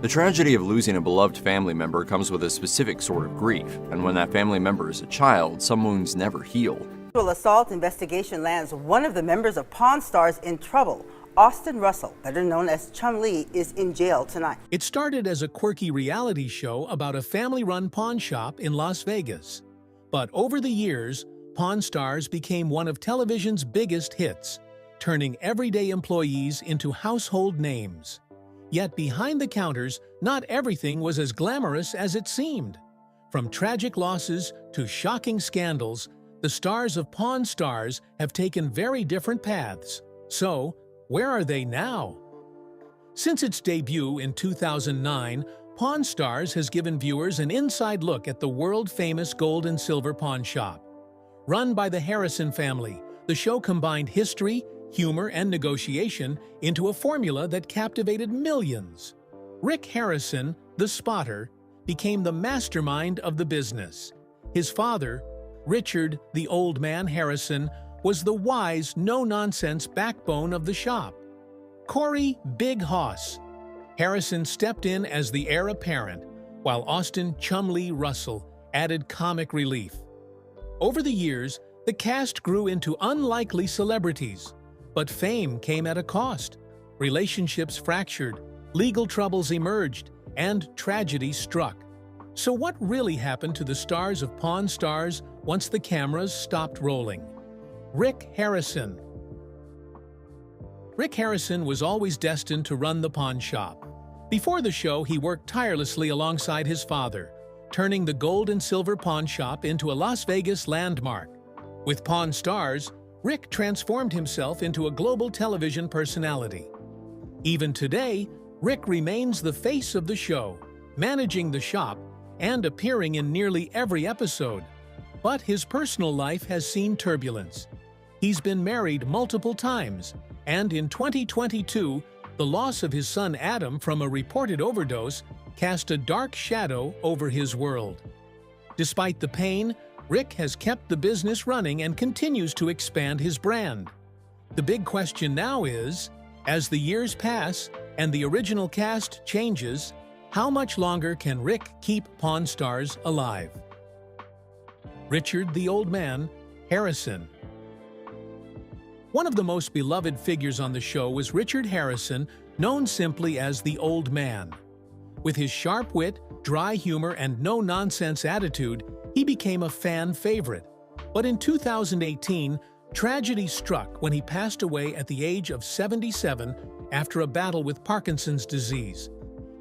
The tragedy of losing a beloved family member comes with a specific sort of grief, and when that family member is a child, some wounds never heal. Sexual assault investigation lands one of the members of Pawn Stars in trouble. Austin Russell, better known as Chum Lee, is in jail tonight. It started as a quirky reality show about a family-run pawn shop in Las Vegas. But over the years, Pawn Stars became one of television's biggest hits, turning everyday employees into household names. Yet behind the counters, not everything was as glamorous as it seemed. From tragic losses to shocking scandals, the stars of Pawn Stars have taken very different paths. So, where are they now? Since its debut in 2009, Pawn Stars has given viewers an inside look at the world-famous gold and silver pawn shop. Run by the Harrison family, the show combined history, humor, and negotiation into a formula that captivated millions. Rick Harrison, the spotter, became the mastermind of the business. His father, Richard the Old Man Harrison, was the wise, no-nonsense backbone of the shop. Corey Big Hoss Harrison stepped in as the heir apparent, while Austin Chum Lee Russell added comic relief. Over the years, the cast grew into unlikely celebrities, but fame came at a cost. Relationships fractured, legal troubles emerged, and tragedy struck. So what really happened to the stars of Pawn Stars once the cameras stopped rolling? Rick Harrison. Rick Harrison was always destined to run the pawn shop. Before the show, he worked tirelessly alongside his father, turning the gold and silver pawn shop into a Las Vegas landmark. With Pawn Stars, Rick transformed himself into a global television personality. Even today, Rick remains the face of the show, managing the shop and appearing in nearly every episode. But his personal life has seen turbulence. He's been married multiple times, and in 2022, the loss of his son Adam from a reported overdose cast a dark shadow over his world. Despite the pain, Rick has kept the business running and continues to expand his brand. The big question now is, as the years pass and the original cast changes, how much longer can Rick keep Pawn Stars alive? Richard the Old Man Harrison. One of the most beloved figures on the show was Richard Harrison, known simply as the Old Man. With his sharp wit, dry humor, and no-nonsense attitude, he became a fan favorite. But in 2018, tragedy struck when he passed away at the age of 77 after a battle with Parkinson's disease.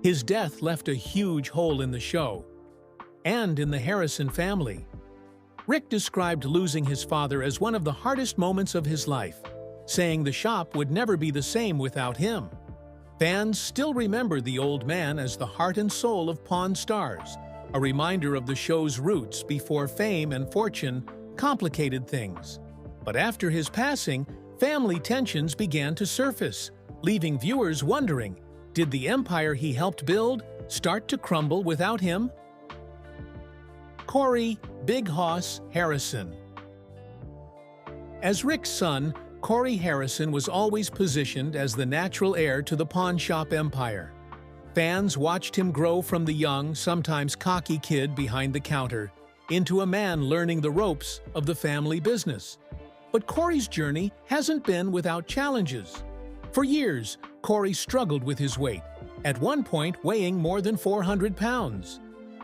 His death left a huge hole in the show and in the Harrison family. Rick described losing his father as one of the hardest moments of his life, saying the shop would never be the same without him. Fans still remember the Old Man as the heart and soul of Pawn Stars, a reminder of the show's roots before fame and fortune complicated things. But after his passing, family tensions began to surface, leaving viewers wondering, did the empire he helped build start to crumble without him? Corey Big Hoss Harrison. As Rick's son, Corey Harrison was always positioned as the natural heir to the pawn shop empire. Fans watched him grow from the young, sometimes cocky kid behind the counter into a man learning the ropes of the family business. But Corey's journey hasn't been without challenges. For years, Corey struggled with his weight, at one point weighing more than 400 pounds.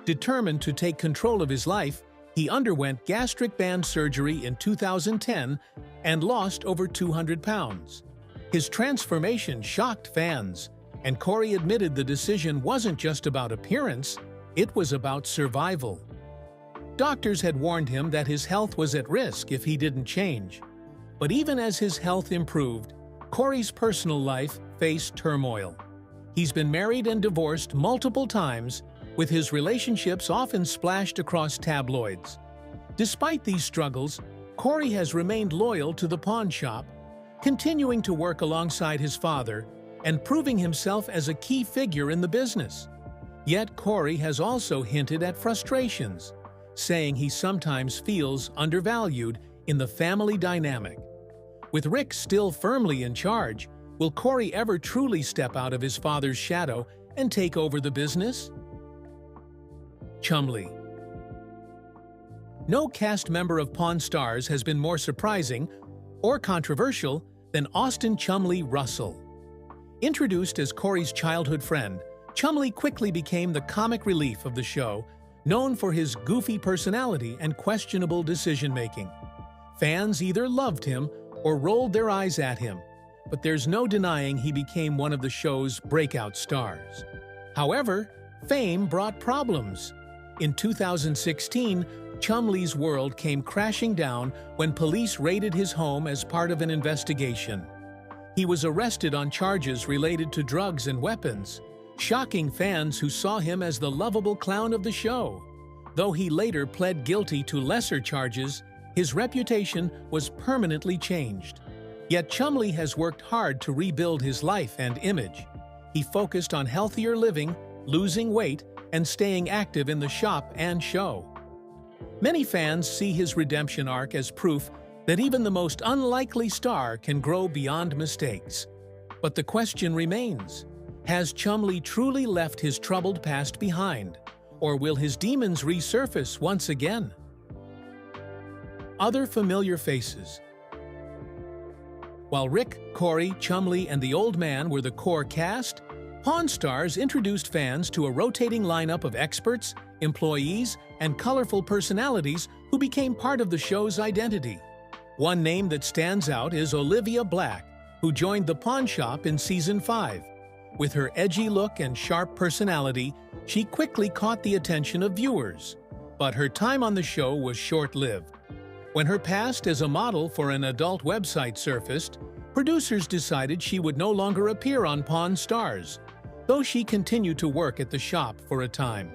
Determined to take control of his life, he underwent gastric band surgery in 2010 and lost over 200 pounds. His transformation shocked fans, and Corey admitted the decision wasn't just about appearance, it was about survival. Doctors had warned him that his health was at risk if he didn't change. But even as his health improved, Corey's personal life faced turmoil. He's been married and divorced multiple times, with his relationships often splashed across tabloids. Despite these struggles, Corey has remained loyal to the pawn shop, continuing to work alongside his father and proving himself as a key figure in the business. Yet Corey has also hinted at frustrations, saying he sometimes feels undervalued in the family dynamic. With Rick still firmly in charge, will Corey ever truly step out of his father's shadow and take over the business? Chumlee. No cast member of Pawn Stars has been more surprising or controversial than Austin Chumlee Russell. Introduced as Corey's childhood friend, Chumlee quickly became the comic relief of the show, known for his goofy personality and questionable decision-making. Fans either loved him or rolled their eyes at him, but there's no denying he became one of the show's breakout stars. However, fame brought problems. In 2016, Chumlee's world came crashing down when police raided his home as part of an investigation. He was arrested on charges related to drugs and weapons, shocking fans who saw him as the lovable clown of the show. Though he later pled guilty to lesser charges, his reputation was permanently changed. Yet Chumlee has worked hard to rebuild his life and image. He focused on healthier living, losing weight, and staying active in the shop and show. Many fans see his redemption arc as proof that even the most unlikely star can grow beyond mistakes. But the question remains, has Chumlee truly left his troubled past behind, or will his demons resurface once again? Other familiar faces. While Rick, Corey, Chumlee, and the Old Man were the core cast, Pawn Stars introduced fans to a rotating lineup of experts, employees, and colorful personalities who became part of the show's identity. One name that stands out is Olivia Black, who joined the pawn shop in Season 5. With her edgy look and sharp personality, she quickly caught the attention of viewers. But her time on the show was short-lived. When her past as a model for an adult website surfaced, producers decided she would no longer appear on Pawn Stars, though she continued to work at the shop for a time.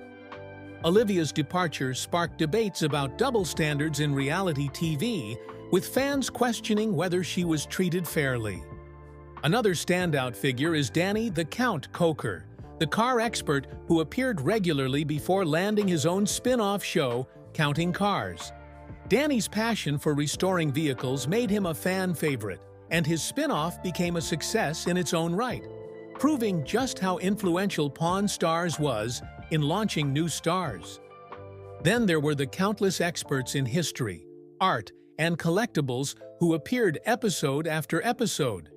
Olivia's departure sparked debates about double standards in reality TV, with fans questioning whether she was treated fairly. Another standout figure is Danny the Count Coker, the car expert who appeared regularly before landing his own spin-off show, Counting Cars. Danny's passion for restoring vehicles made him a fan favorite, and his spin-off became a success in its own right, proving just how influential Pawn Stars was in launching new stars. Then there were the countless experts in history, art, and collectibles who appeared episode after episode.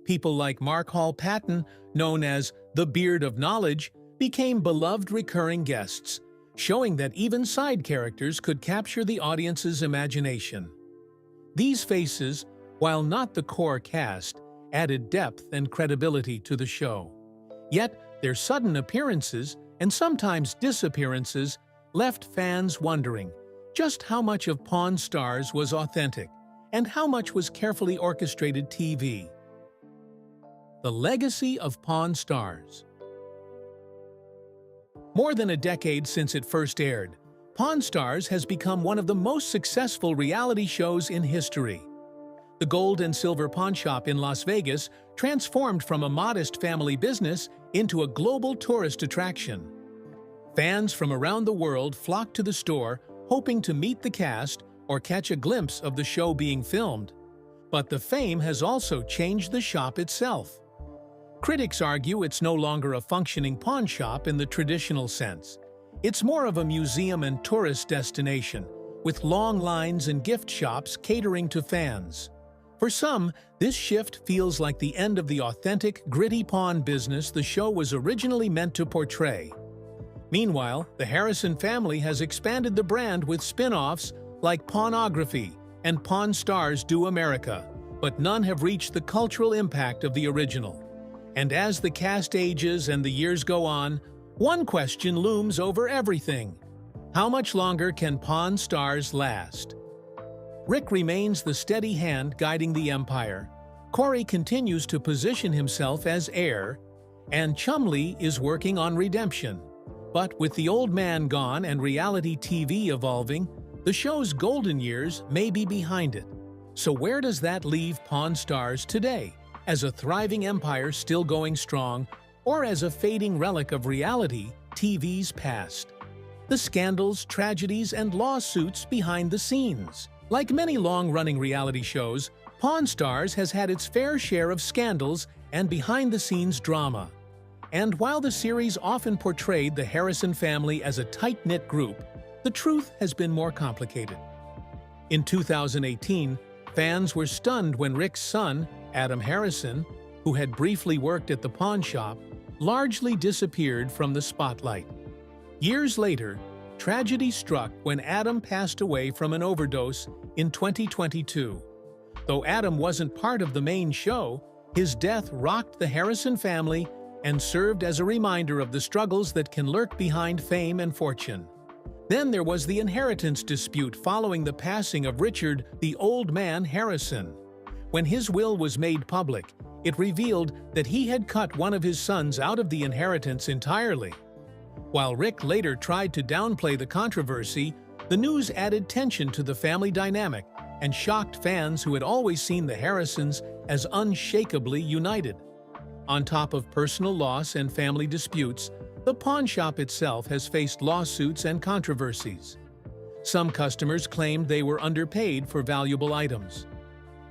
People like Mark Hall Patton, known as the Beard of Knowledge, became beloved recurring guests, showing that even side characters could capture the audience's imagination. These faces, while not the core cast, added depth and credibility to the show. Yet, their sudden appearances, and sometimes disappearances, left fans wondering just how much of Pawn Stars was authentic and how much was carefully orchestrated TV. The legacy of Pawn Stars. More than a decade since it first aired, Pawn Stars has become one of the most successful reality shows in history. The Gold and Silver Pawn Shop in Las Vegas transformed from a modest family business into a global tourist attraction. Fans from around the world flocked to the store hoping to meet the cast or catch a glimpse of the show being filmed. But the fame has also changed the shop itself. Critics argue it's no longer a functioning pawn shop in the traditional sense. It's more of a museum and tourist destination, with long lines and gift shops catering to fans. For some, this shift feels like the end of the authentic, gritty pawn business the show was originally meant to portray. Meanwhile, the Harrison family has expanded the brand with spin-offs like Pawnography and Pawn Stars Do America, but none have reached the cultural impact of the original. And as the cast ages and the years go on, one question looms over everything. How much longer can Pawn Stars last? Rick remains the steady hand guiding the empire, Corey continues to position himself as heir, and Chumlee is working on redemption. But with the old man gone and reality TV evolving, the show's golden years may be behind it. So where does that leave Pawn Stars today? As a thriving empire still going strong, or as a fading relic of reality TV's past? The scandals, tragedies, and lawsuits behind the scenes. Like many long-running reality shows, Pawn Stars has had its fair share of scandals and behind-the-scenes drama. And while the series often portrayed the Harrison family as a tight-knit group, the truth has been more complicated. In 2018, fans were stunned when Rick's son, Adam Harrison, who had briefly worked at the pawn shop, largely disappeared from the spotlight. Years later, tragedy struck when Adam passed away from an overdose in 2022. Though Adam wasn't part of the main show, his death rocked the Harrison family and served as a reminder of the struggles that can lurk behind fame and fortune. Then there was the inheritance dispute following the passing of Richard "the Old Man" Harrison. When his will was made public, it revealed that he had cut one of his sons out of the inheritance entirely. While Rick later tried to downplay the controversy, the news added tension to the family dynamic and shocked fans who had always seen the Harrisons as unshakably united. On top of personal loss and family disputes, the pawn shop itself has faced lawsuits and controversies. Some customers claimed they were underpaid for valuable items.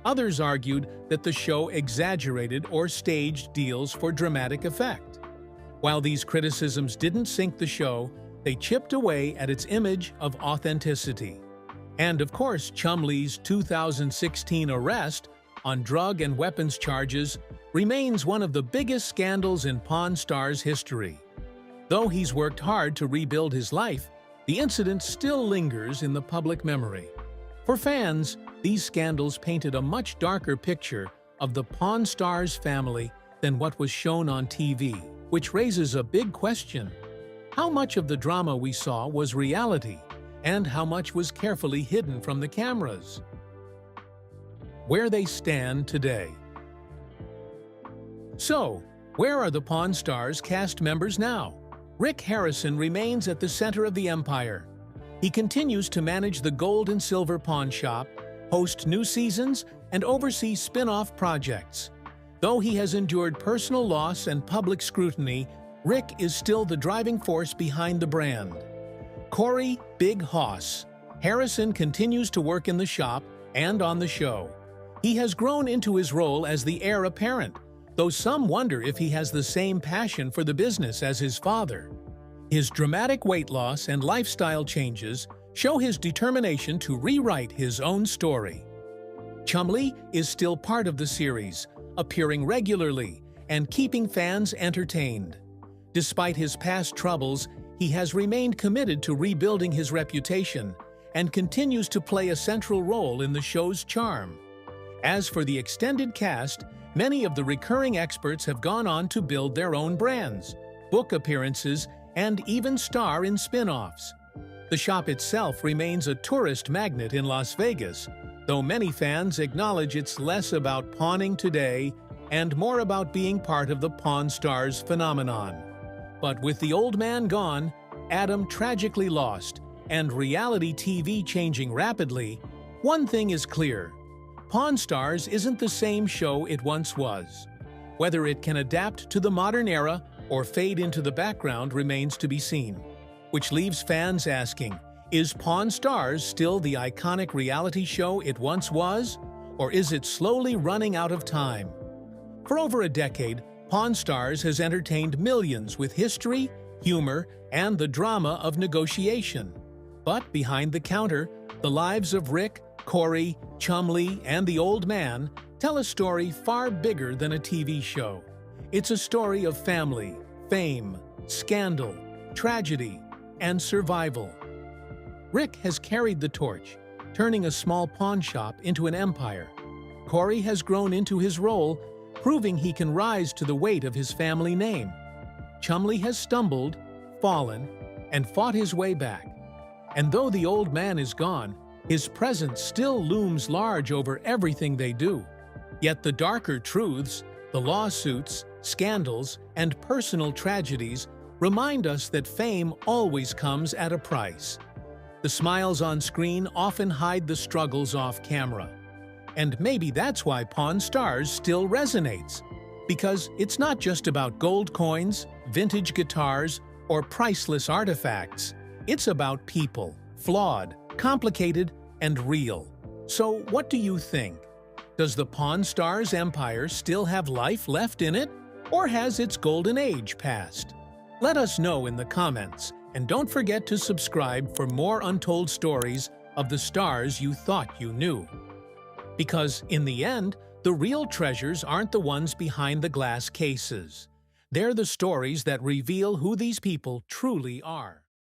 Others argued that the show exaggerated or staged deals for dramatic effect. While these criticisms didn't sink the show, they chipped away at its image of authenticity. And of course, Chumlee's 2016 arrest on drug and weapons charges remains one of the biggest scandals in Pawn Stars history. Though he's worked hard to rebuild his life, the incident still lingers in the public memory. For fans, these scandals painted a much darker picture of the Pawn Stars family than what was shown on TV, which raises a big question. How much of the drama we saw was reality, and how much was carefully hidden from the cameras? Where they stand today. So, where are the Pawn Stars cast members now? Rick Harrison remains at the center of the empire. He continues to manage the gold and silver pawn shop, host new seasons, and oversee spin-off projects. Though he has endured personal loss and public scrutiny, Rick is still the driving force behind the brand. Corey "Big Hoss" Harrison continues to work in the shop and on the show. He has grown into his role as the heir apparent, though some wonder if he has the same passion for the business as his father. His dramatic weight loss and lifestyle changes show his determination to rewrite his own story. Chumlee is still part of the series, appearing regularly and keeping fans entertained. Despite his past troubles, he has remained committed to rebuilding his reputation and continues to play a central role in the show's charm. As for the extended cast, many of the recurring experts have gone on to build their own brands, book appearances, and even star in spin-offs. The shop itself remains a tourist magnet in Las Vegas, though many fans acknowledge it's less about pawning today and more about being part of the Pawn Stars phenomenon. But with the old man gone, Adam tragically lost, and reality TV changing rapidly, one thing is clear: Pawn Stars isn't the same show it once was. Whether it can adapt to the modern era or fade into the background remains to be seen. Which leaves fans asking, is Pawn Stars still the iconic reality show it once was? Or is it slowly running out of time? For over a decade, Pawn Stars has entertained millions with history, humor, and the drama of negotiation. But behind the counter, the lives of Rick, Corey, Chumlee, and the old man tell a story far bigger than a TV show. It's a story of family, fame, scandal, tragedy, and survival. Rick has carried the torch, turning a small pawn shop into an empire. Corey has grown into his role, proving he can rise to the weight of his family name. Chumlee has stumbled, fallen, and fought his way back. And though the old man is gone, his presence still looms large over everything they do. Yet the darker truths, the lawsuits, scandals, and personal tragedies remind us that fame always comes at a price. The smiles on screen often hide the struggles off camera. And maybe that's why Pawn Stars still resonates. Because it's not just about gold coins, vintage guitars, or priceless artifacts. It's about people, flawed, complicated, and real. So what do you think? Does the Pawn Stars empire still have life left in it? Or has its golden age passed? Let us know in the comments, and don't forget to subscribe for more untold stories of the stars you thought you knew. Because in the end, the real treasures aren't the ones behind the glass cases. They're the stories that reveal who these people truly are.